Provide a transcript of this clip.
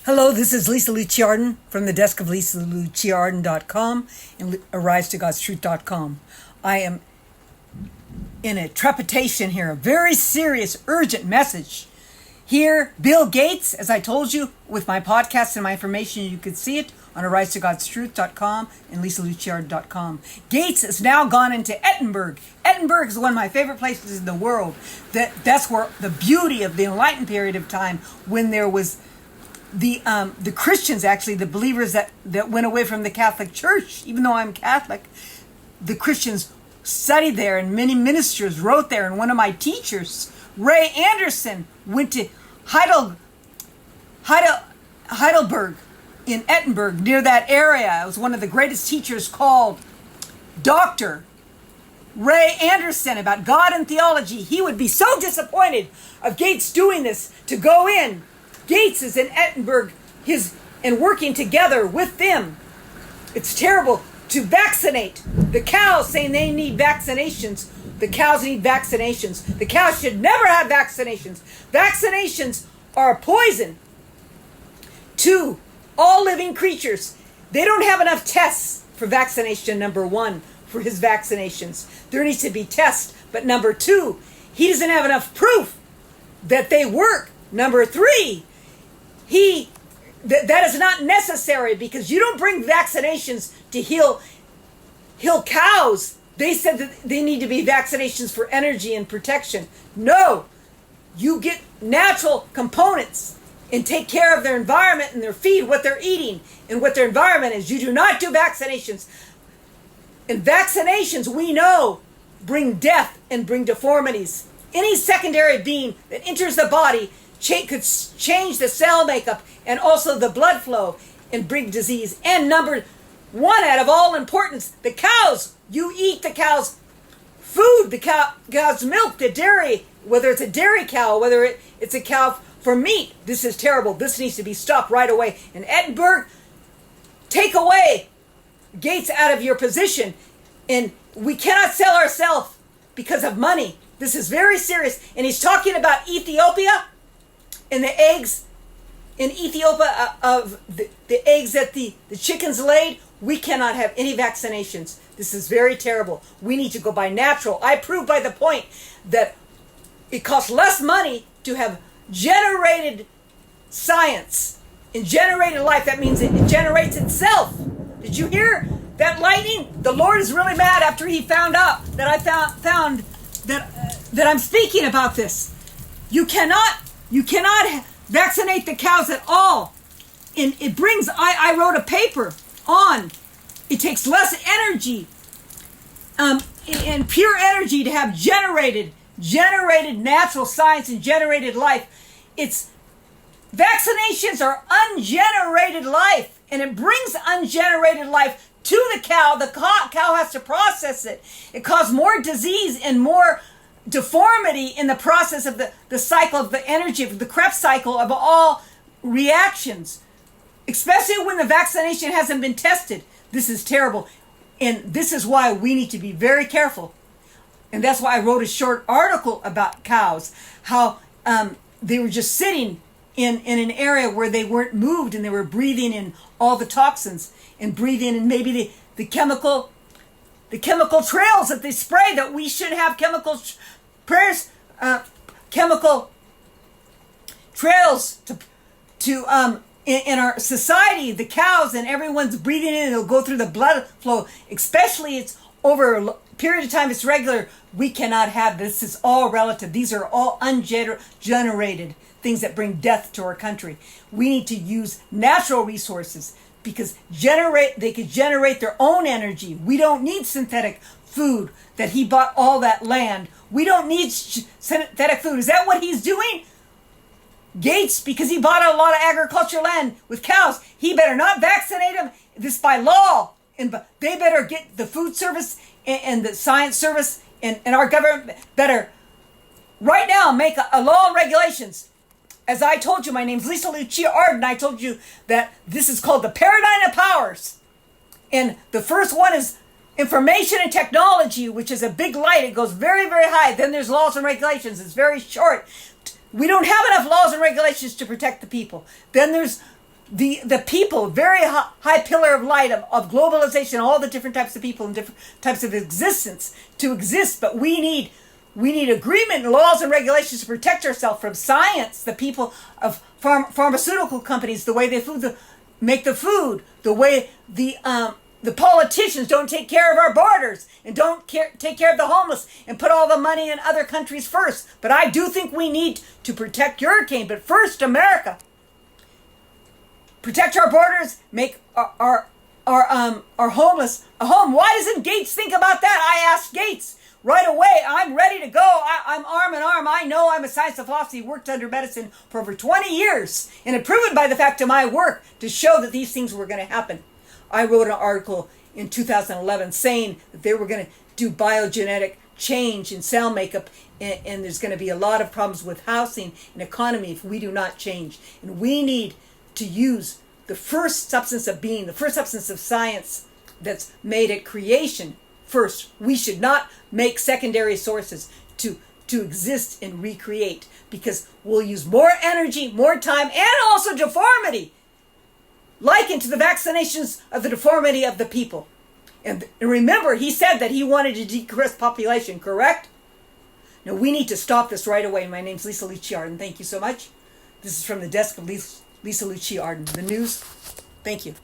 Hello, this is Lucia Arden from the desk of LuciaArden.com and AriseToGod'sTruth.com. I am in a trepidation here, a very serious, urgent message. Here, Bill Gates, as I told you, with my podcast and my information, you can see it on AriseToGod'sTruth.com and LuciaArden.com. Gates has now gone into Edinburgh. Edinburgh is one of my favorite places in the world. That's where the beauty of the Enlightened period of time, when there was the Christians, actually, the believers that went away from the Catholic Church. Even though I'm Catholic, the Christians studied there, and many ministers wrote there. And one of my teachers, Ray Anderson, went to Heidelberg in Edinburgh, near that area. It was one of the greatest teachers, called Dr. Ray Anderson, about God and theology. He would be so disappointed of Gates doing this, to go in. Gates is in Edinburgh, and working together with them. It's terrible to vaccinate the cows, saying they need vaccinations. The cows need vaccinations. The cows should never have vaccinations. Vaccinations are a poison to all living creatures. They don't have enough tests for vaccination, number one, for his vaccinations. There needs to be tests. But number two, he doesn't have enough proof that they work. Number three, that is not necessary, because you don't bring vaccinations to heal cows. They said that they need to be vaccinations for energy and protection. No, you get natural components and take care of their environment and their feed, what they're eating and what their environment is. You do not do vaccinations. And vaccinations, we know, bring death and bring deformities. Any secondary being that enters the body could change the cell makeup and also the blood flow and bring disease. And number one, out of all importance, the cows. You eat the cow's food, the cow's milk, the dairy, whether it's a dairy cow, whether it's a cow for meat. This is terrible. This needs to be stopped right away. In Edinburgh, take away Gates out of your position. And we cannot sell ourselves because of money. This is very serious. And he's talking about Ethiopia and the eggs in Ethiopia, of the eggs that the chickens laid. We cannot have any vaccinations. This is very terrible. We need to go by natural. I prove by the point that it costs less money to have generated science and generated life. That means it generates itself. Did you hear that lightning? The Lord is really mad after he found out that I found that I'm speaking about this. You cannot vaccinate the cows at all. And it brings, I wrote a paper on, it takes less energy and pure energy to have generated natural science and generated life. Vaccinations are ungenerated life, and it brings ungenerated life to the cow. The cow has to process it. It causes more disease and more deformity in the process of the cycle of the energy, of the Krebs cycle of all reactions, especially when the vaccination hasn't been tested. This is terrible. And this is why we need to be very careful. And that's why I wrote a short article about cows, how they were just sitting in an area where they weren't moved, and they were breathing in all the toxins and breathing in maybe the chemical trails that they spray, that we should have chemical trails to in our society. The cows and everyone's breathing in, it'll go through the blood flow, especially it's over a period of time, it's regular. We cannot have this. Is all relative. These are all ungenerated things that bring death to our country. We need to use natural resources, because they could generate their own energy. We don't need synthetic food, that he bought all that land. We don't need synthetic food. Is that what he's doing? Gates, because he bought a lot of agriculture land with cows, he better not vaccinate them. This by law. And they better get the food service and the science service, and our government better right now make a law and regulations. As I told you, my name's Lucia Arden. I told you that this is called the paradigm of powers. And the first one is information and technology, which is a big light. It goes very, very high. Then there's laws and regulations. It's very short. We don't have enough laws and regulations to protect the people. Then there's the people, very high pillar of light of globalization, all the different types of people and different types of existence to exist. But we need agreement, laws, and regulations to protect ourselves from science, the people of pharmaceutical companies, the way they make the food, the way the politicians don't take care of our borders and don't take care of the homeless and put all the money in other countries first. But I do think we need to protect your cane. But first, America, protect our borders, make our homeless a home. Why doesn't Gates think about that? I asked Gates right away. I'm ready to go. I'm arm in arm. I know I'm a science of philosophy, worked under medicine for over 20 years, and have proven by the fact of my work to show that these things were going to happen. I wrote an article in 2011 saying that they were going to do biogenetic change in cell makeup, and there's going to be a lot of problems with housing and economy if we do not change. And we need to use the first substance of being, the first substance of science that's made at creation first. We should not make secondary sources to exist and recreate, because we'll use more energy, more time, and also deformity, likened to the vaccinations of the deformity of the people. And remember, he said that he wanted to decrease population, correct? Now, we need to stop this right away. My name's Lucia Arden. Thank you so much. This is from the desk of Lucia Arden, the news. Thank you.